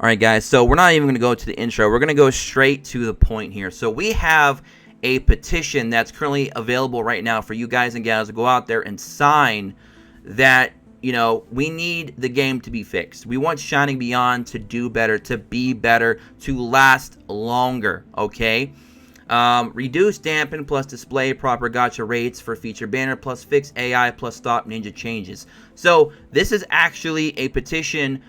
All right, guys, so we're not even going to go to the intro. We're going to go straight to the point here. So we have a petition that's currently available right now for you guys and gals to go out there and sign that, you know, we need the game to be fixed. We want Shining Beyond to do better, to be better, to last longer, okay? Reduce, dampen, plus display proper gacha rates for feature banner, plus fix AI, plus stop ninja changes. So this is actually a petition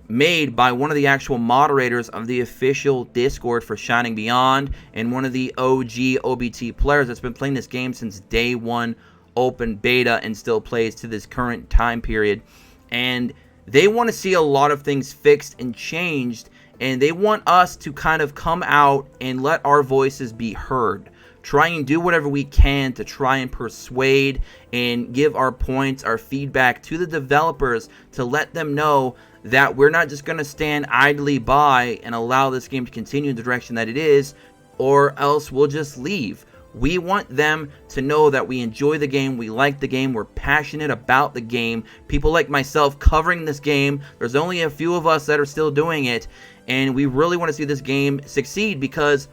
made by one of the actual moderators of the official Discord for Shining Beyond, and one of the OG OBT players that's been playing this game since day one open beta and still plays to this current time period. And they want to see a lot of things fixed and changed, and they want us to kind of come out and let our voices be heard. Try and do whatever we can to try and persuade and give our points, our feedback to the developers to let them know that we're not just going to stand idly by and allow this game to continue in the direction that it is, or else we'll just leave. We want them to know that we enjoy the game, we like the game, we're passionate about the game. People like myself covering this game, there's only a few of us that are still doing it, and we really want to see this game succeed because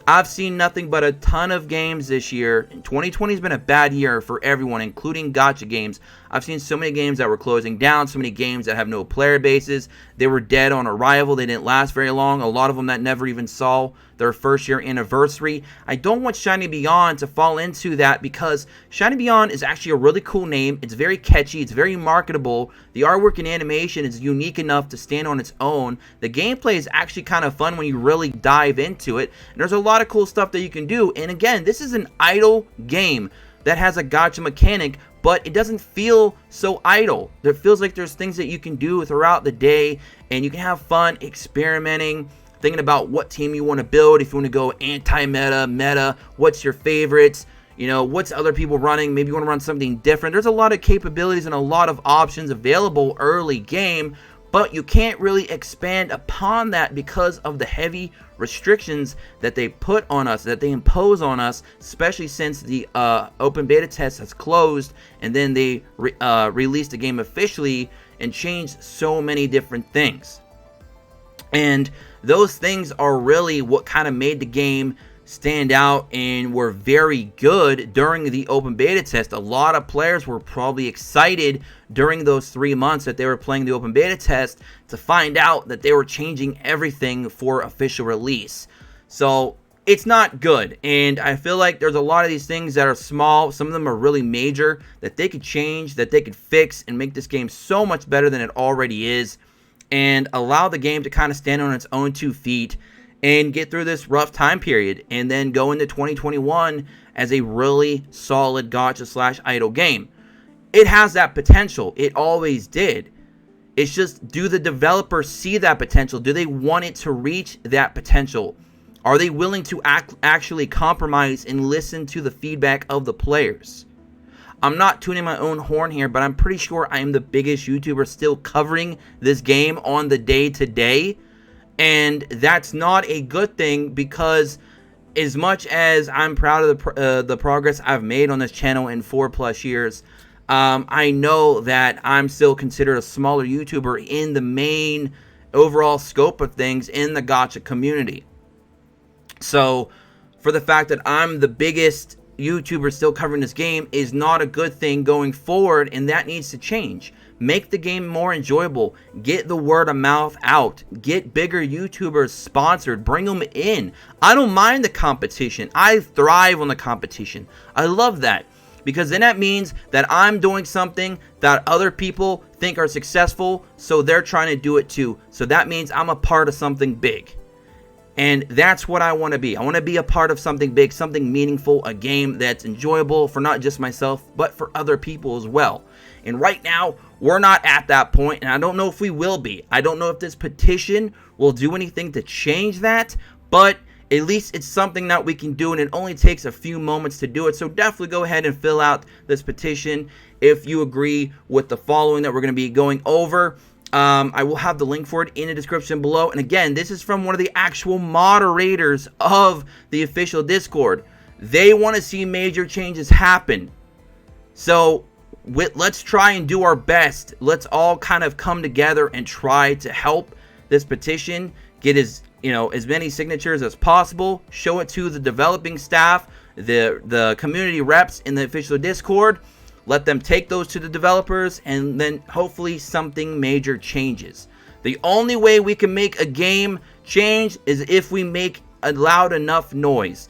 I've seen nothing but a ton of games this year. 2020 has been a bad year for everyone, including gacha games. I've seen so many games that were closing down, so many games that have no player bases. They were dead on arrival. They didn't last very long. A lot of them that never even saw their first year anniversary. I don't want Shining Beyond to fall into that because Shining Beyond is actually a really cool name. It's very catchy. It's very marketable. The artwork and animation is unique enough to stand on its own. The gameplay is actually kind of fun when you really dive into it. And there's a lot of cool stuff that you can do. And again, this is an idle game that has a gacha mechanic, but it doesn't feel so idle. It feels like there's things that you can do throughout the day, and you can have fun experimenting, thinking about what team you want to build, if you want to go anti-meta, meta, what's your favorites, you know, what's other people running, maybe you want to run something different. There's a lot of capabilities and a lot of options available early game, but you can't really expand upon that because of the heavy restrictions that they put on us, that they impose on us, especially since the open beta test has closed, and then they released the game officially and changed so many different things. And those things are really what kind of made the game stand out and were very good during the open beta test. A lot of players were probably excited during those 3 months that they were playing the open beta test to find out that they were changing everything for official release. So it's not good, and I feel like there's a lot of these things that are small, some of them are really major, that they could change, that they could fix and make this game so much better than it already is, and allow the game to kind of stand on its own 2 feet and get through this rough time period, and then go into 2021 as a really solid gacha / idle game. It has that potential. It always did. It's just, do the developers see that potential? Do they want it to reach that potential? Are they willing to actually compromise and listen to the feedback of the players? I'm not tuning my own horn here, but I'm pretty sure I am the biggest YouTuber still covering this game on the day-to-day. And that's not a good thing, because as much as I'm proud of the progress I've made on this channel in 4+ years, I know that I'm still considered a smaller YouTuber in the main overall scope of things in the gacha community. So for the fact that I'm the biggest YouTuber still covering this game is not a good thing going forward, and that needs to change. Make the game more enjoyable. Get the word of mouth out. Get bigger YouTubers sponsored. Bring them in. I don't mind the competition. I thrive on the competition. I love that, because then that means that I'm doing something that other people think are successful, so they're trying to do it too. So that means I'm a part of something big. And that's what I want to be. I want to be a part of something big, something meaningful, a game that's enjoyable for not just myself, but for other people as well. And right now, we're not at that point, and I don't know if we will be. I don't know if this petition will do anything to change that, but at least it's something that we can do, and it only takes a few moments to do it. So definitely go ahead and fill out this petition if you agree with the following that we're going to be going over. I will have the link for it in the description below. And again, this is from one of the actual moderators of the official Discord. They want to see major changes happen. So let's try and do our best. Let's all kind of come together and try to help this petition, get as many signatures as possible, show it to the developing staff, the community reps in the official Discord, let them take those to the developers, and then hopefully something major changes. The only way we can make a game change is if we make a loud enough noise.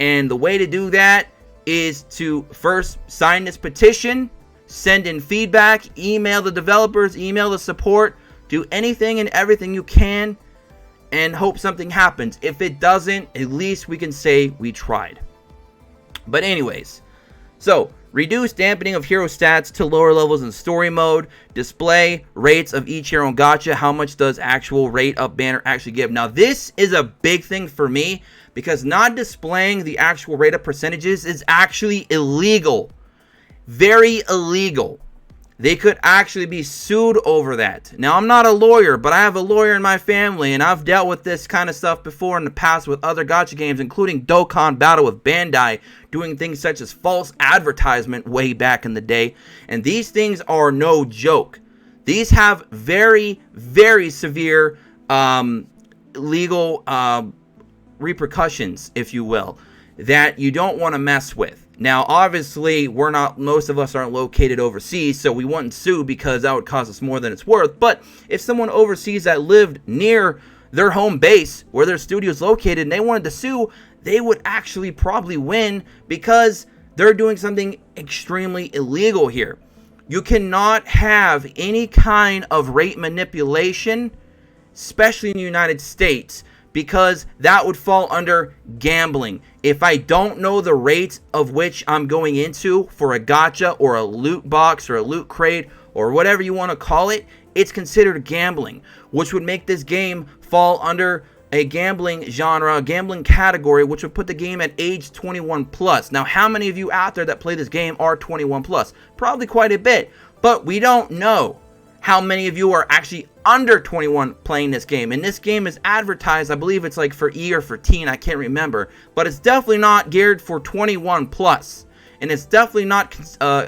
And the way to do that is to first sign this petition, send in feedback, email the developers, email the support, do anything and everything you can, and hope something happens. If it doesn't, at least we can say we tried. But anyways, so reduce dampening of hero stats to lower levels in story mode. Display rates of each hero in gacha. How much does actual rate up banner actually give? Now this is a big thing for me, because not displaying the actual rate up percentages is actually illegal. Very illegal. They could actually be sued over that. Now, I'm not a lawyer, but I have a lawyer in my family, and I've dealt with this kind of stuff before in the past with other gacha games, including Dokkan Battle with Bandai, doing things such as false advertisement way back in the day. And these things are no joke. These have very, very severe legal repercussions, if you will, that you don't want to mess with. Now, obviously, most of us aren't located overseas, so we wouldn't sue because that would cost us more than it's worth. But if someone overseas that lived near their home base, where their studio is located, and they wanted to sue, they would actually probably win, because they're doing something extremely illegal here. You cannot have any kind of rate manipulation, especially in the United States, because that would fall under gambling. If I don't know the rates of which I'm going into for a gacha or a loot box or a loot crate or whatever you want to call it, it's considered gambling, which would make this game fall under a gambling genre, a gambling category, which would put the game at age 21 plus. Now, how many of you out there that play this game are 21 plus? Probably quite a bit, but we don't know how many of you are actually under 21 playing this game. And this game is advertised, I believe it's like for E or for teen, I can't remember, but it's definitely not geared for 21 plus, and it's definitely not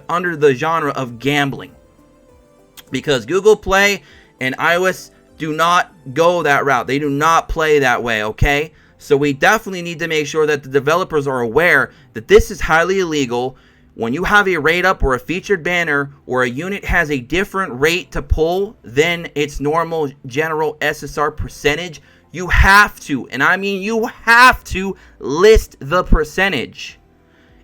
under the genre of gambling, because Google Play and iOS do not go that route. They do not play that way, okay? So we definitely need to make sure that the developers are aware that this is highly illegal. When you have a rate up or a featured banner where a unit has a different rate to pull than its normal general SSR percentage, you have to, and I mean you have to, list the percentage.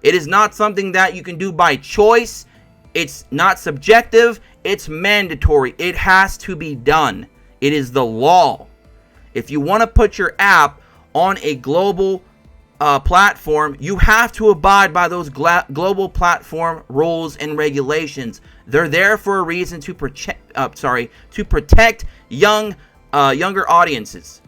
It is not something that you can do by choice. It's not subjective. It's mandatory. It has to be done. It is the law. If you want to put your app on a global platform, you have to abide by those global platform rules and regulations. They're there for a reason, to protect younger audiences.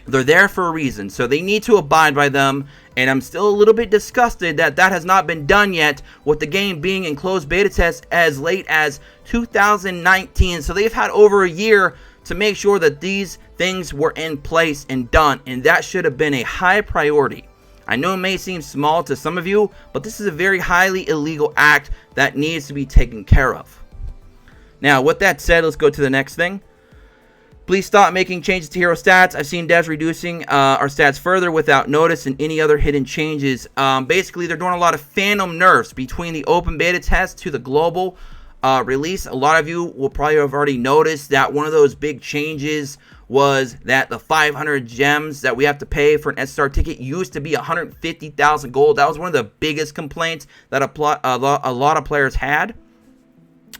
They're there for a reason, so they need to abide by them. And I'm still a little bit disgusted that that has not been done yet, with the game being in closed beta test as late as 2019. So they've had over a year to make sure that these things were in place and done, and that should have been a high priority. I know it may seem small to some of you, but this is a very highly illegal act that needs to be taken care of. Now, with that said, let's go to the next thing. Please stop making changes to hero stats. I've seen devs reducing our stats further without notice and any other hidden changes. Basically, they're doing a lot of phantom nerfs between the open beta test to the global release. A lot of you will probably have already noticed that one of those big changes was that the 500 gems that we have to pay for an SSR ticket used to be 150,000 gold. That was one of the biggest complaints that a lot of players had.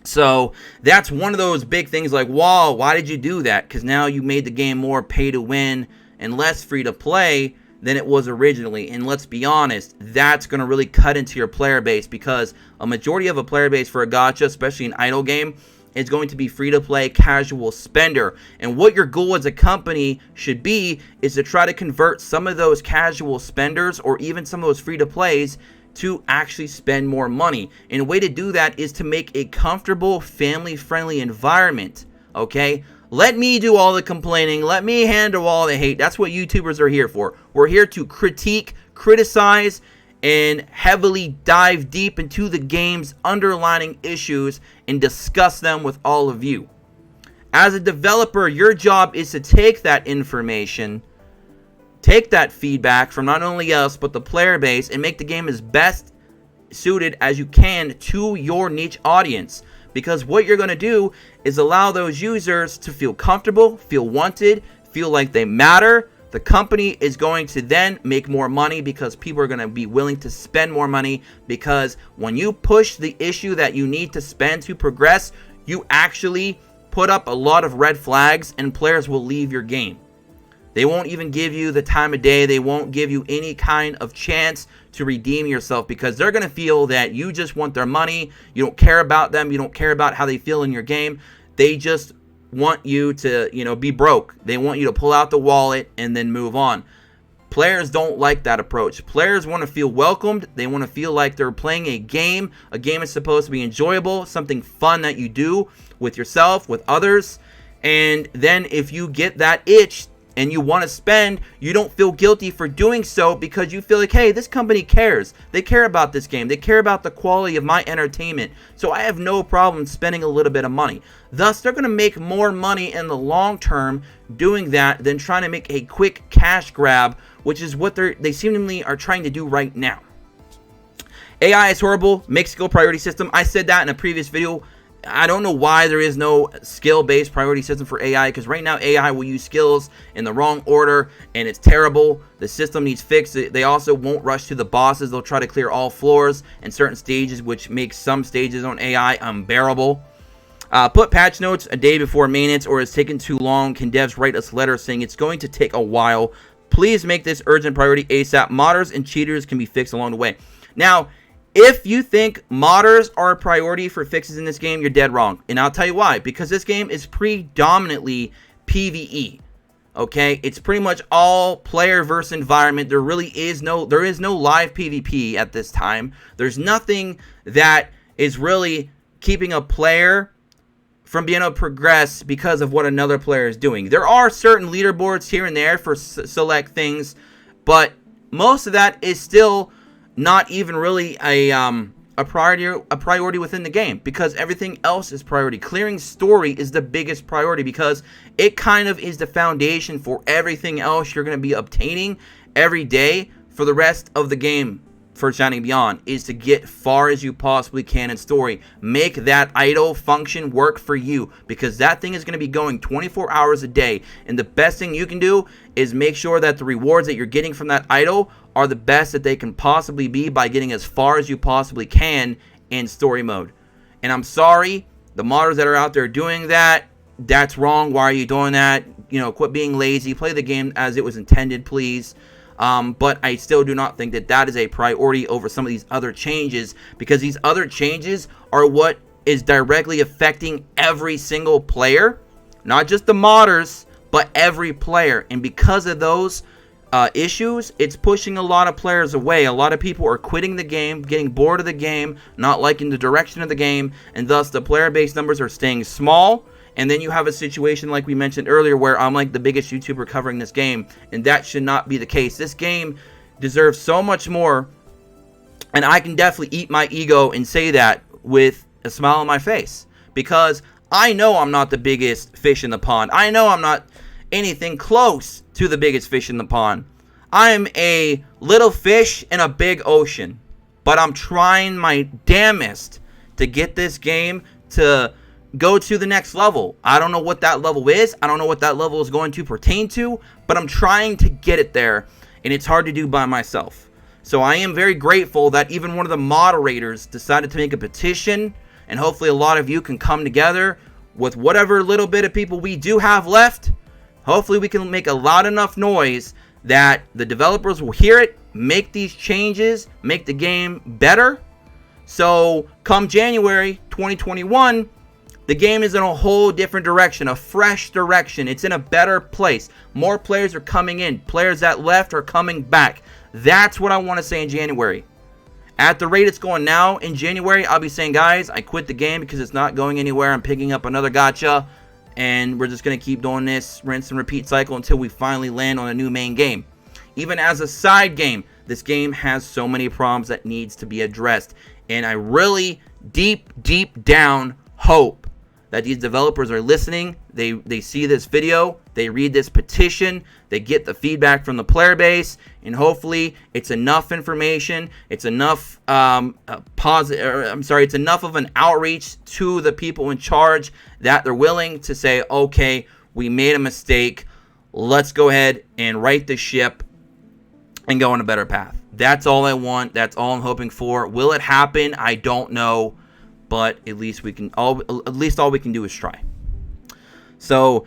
So that's one of those big things like, wow, why did you do that? Because now you made the game more pay to win and less free to play than it was originally. And let's be honest, that's going to really cut into your player base, because a majority of a player base for a gacha, especially an idle game, is going to be free to play casual spender. And what your goal as a company should be is to try to convert some of those casual spenders, or even some of those free to plays, to actually spend more money. And a way to do that is to make a comfortable, family-friendly environment, okay? Let me do all the complaining. Let me handle all the hate. That's what YouTubers are here for. We're here to critique, criticize, and heavily dive deep into the game's underlying issues and discuss them with all of you. As a developer, your job is to take that information, take that feedback from not only us, but the player base, and make the game as best suited as you can to your niche audience. Because what you're going to do is allow those users to feel comfortable, feel wanted, feel like they matter. The company is going to then make more money because people are going to be willing to spend more money, because when you push the issue that you need to spend to progress, you actually put up a lot of red flags and players will leave your game. They won't even give you the time of day. They won't give you any kind of chance to redeem yourself, because they're going to feel that you just want their money. You don't care about them. You don't care about how they feel in your game. They just want you to, be broke. They want you to pull out the wallet and then move on. Players don't like that approach. Players want to feel welcomed. They want to feel like they're playing a game. A game is supposed to be enjoyable, something fun that you do with yourself, with others. And then if you get that itch and you want to spend, you don't feel guilty for doing so, because you feel like, hey, this company cares. They care about this game. They care about the quality of my entertainment. So I have no problem spending a little bit of money. Thus, they're going to make more money in the long term doing that than trying to make a quick cash grab, which is what they seemingly are trying to do right now. AI is horrible. Make skill priority system. I said that in a previous video. I don't know why there is no skill-based priority system for AI, because right now AI will use skills in the wrong order, and it's terrible. The system needs fixed. They also won't rush to the bosses. They'll try to clear all floors and certain stages, which makes some stages on AI unbearable. Put patch notes a day before maintenance, or it's taken too long. Can devs write us letters saying it's going to take a while? Please make this urgent priority ASAP. Modders and cheaters can be fixed along the way. Now, if you think modders are a priority for fixes in this game, you're dead wrong. And I'll tell you why. Because this game is predominantly PvE. Okay? It's pretty much all player versus environment. There is no live PvP at this time. There's nothing that is really keeping a player from being able to progress because of what another player is doing. There are certain leaderboards here and there for select things, but most of that is still not even really a priority within the game, because everything else is priority. Clearing story is the biggest priority, because it kind of is the foundation for everything else you're going to be obtaining every day for the rest of the game. For Shining Beyond is to get far as you possibly can in story. Make that idle function work for you, because that thing is going to be going 24 hours a day, and the best thing you can do is make sure that the rewards that you're getting from that idle are the best that they can possibly be by getting as far as you possibly can in story mode. And I'm sorry, the modders that are out there doing that, that's wrong. Why are you doing that? Quit being lazy. Play the game as it was intended, please. But I still do not think that that is a priority over some of these other changes, because these other changes are what is directly affecting every single player, not just the modders, but every player. And because of those issues, it's pushing a lot of players away. A lot of people are quitting the game, getting bored of the game, not liking the direction of the game, and thus the player base numbers are staying small. And then you have a situation like we mentioned earlier where I'm like the biggest YouTuber covering this game, and that should not be the case. This game deserves so much more, and I can definitely eat my ego and say that with a smile on my face, because I know I'm not the biggest fish in the pond. I know I'm not anything close to the biggest fish in the pond. I'm a little fish in a big ocean, but I'm trying my damnest to get this game to go to the next level. I don't know what that level is. I don't know what that level is going to pertain to, but I'm trying to get it there, and it's hard to do by myself. So I am very grateful that even one of the moderators decided to make a petition, and hopefully a lot of you can come together with whatever little bit of people we do have left. Hopefully we can make a loud enough noise that the developers will hear it, make these changes, make the game better. So come January 2021, the game is in a whole different direction, a fresh direction. It's in a better place. More players are coming in. Players that left are coming back. That's what I want to say in January. At the rate it's going now, in January, I'll be saying, guys, I quit the game because it's not going anywhere. I'm picking up another gacha, and we're just going to keep doing this rinse and repeat cycle until we finally land on a new main game. Even as a side game, this game has so many problems that needs to be addressed. And I really, deep down, hope that these developers are listening. They see this video, they read this petition, they get the feedback from the player base, and hopefully it's enough information, it's enough it's enough of an outreach to the people in charge that they're willing to say, okay, we made a mistake, let's go ahead and right the ship and go on a better path. That's all I want. That's all I'm hoping for. Will it happen? I don't know, but at least all we can do is try. So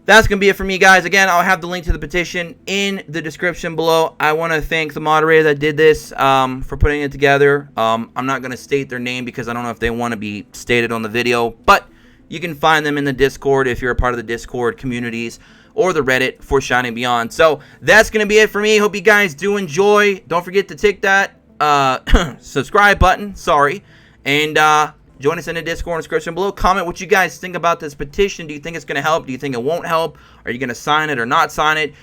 that's going to be it for me, guys. Again, I'll have the link to the petition in the description below. I want to thank the moderator that did this for putting it together. I'm not going to state their name because I don't know if they want to be stated on the video, but you can find them in the Discord if you're a part of the Discord communities or the Reddit for Shining Beyond. So that's going to be it for me. Hope you guys do enjoy. Don't forget to tick that subscribe button. And join us in the Discord description below. Comment what you guys think about this petition. Do you think it's going to help? Do you think it won't help? Are you going to sign it or not sign it?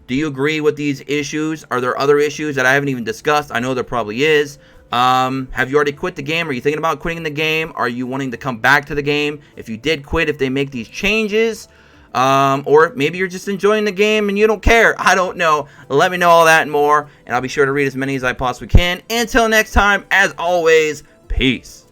Do you agree with these issues? Are there other issues that I haven't even discussed? I know there probably is. Have you already quit the game? Are you thinking about quitting the game? Are you wanting to come back to the game? If you did quit, if they make these changes, or maybe you're just enjoying the game and you don't care. I don't know. Let me know all that and more, and I'll be sure to read as many as I possibly can. Until next time, as always, peace.